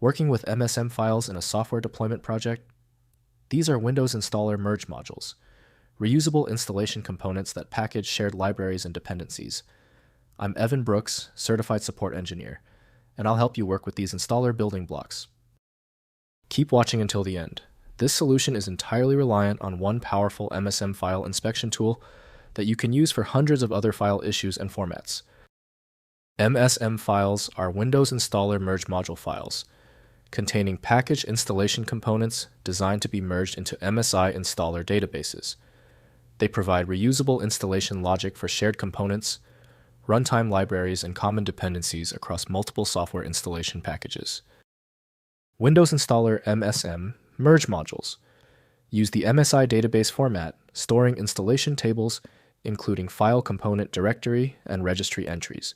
Working with MSM Files in a software deployment project? These are Windows Installer merge modules, reusable installation components that package shared libraries and dependencies. I'm Evan Brooks, Certified Support Engineer, and I'll help you work with these installer building blocks. Keep watching until the end. This solution is entirely reliant on one powerful MSM file inspection tool that you can use for hundreds of other file issues and formats. MSM files are Windows Installer merge module files, containing package installation components designed to be merged into MSI installer databases. They provide reusable installation logic for shared components, runtime libraries, and common dependencies across multiple software installation packages. Windows Installer MSM merge modules use the MSI database format, storing installation tables including file component directory and registry entries.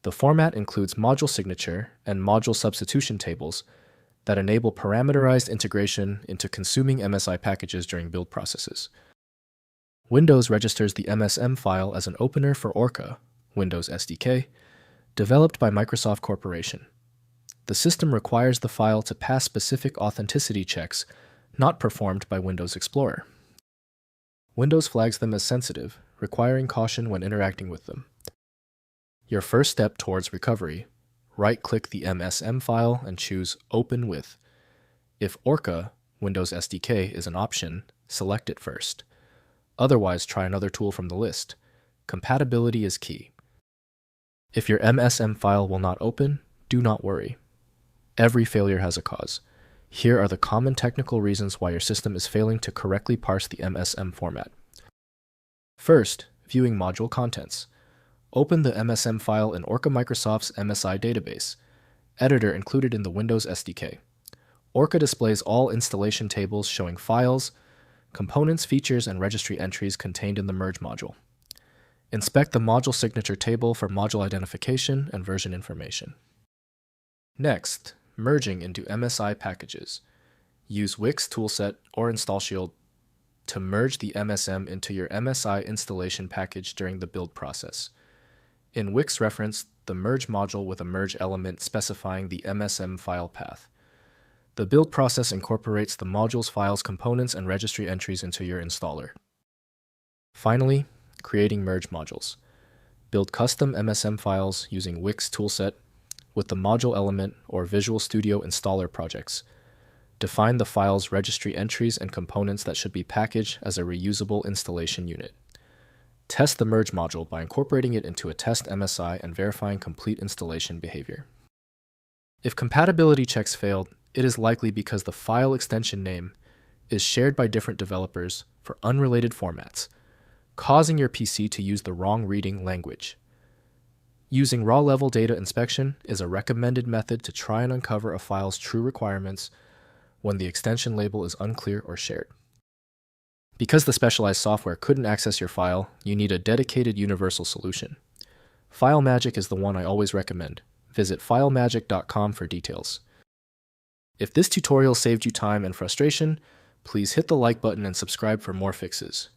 The format includes ModuleSignature and ModuleSubstitution tables that enable parameterized integration into consuming MSI packages during build processes. Windows registers the MSM file as an opener for Orca, Windows SDK, developed by Microsoft Corporation. The system requires the file to pass specific authenticity checks not performed by Windows Explorer. Windows flags them as sensitive, requiring caution when interacting with them. Your first step towards recovery: right-click the MSM file and choose Open With. If Orca, Windows SDK, is an option, select it first. Otherwise, try another tool from the list. Compatibility is key. If your MSM file will not open, do not worry. Every failure has a cause. Here are the common technical reasons why your system is failing to correctly parse the MSM format. First, viewing module contents. Open the MSM file in Orca Microsoft's MSI database, editor included in the Windows SDK. Orca displays all installation tables showing files, components, features, and registry entries contained in the merge module. Inspect the module signature table for module identification and version information. Next, merging into MSI Packages. Use Wix toolset or InstallShield to merge the MSM into your MSI installation package during the build process. In Wix reference the merge module with a merge element specifying the MSM file path. The build process incorporates the module's files, components, and registry entries into your installer. Finally, creating merge modules. Build custom MSM files using Wix toolset with the module element or Visual Studio installer projects. Define the file's registry entries and components that should be packaged as a reusable installation unit. Test the merge module by incorporating it into a test MSI and verifying complete installation behavior. If compatibility checks failed, it is likely because the file extension name is shared by different developers for unrelated formats, causing your PC to use the wrong reading language. Using raw-level data inspection is a recommended method to try and uncover a file's true requirements when the extension label is unclear or shared. Because the specialized software couldn't access your file, you need a dedicated universal solution. FileMagick is the one I always recommend. Visit filemagick.com for details. If this tutorial saved you time and frustration, please hit the like button and subscribe for more fixes.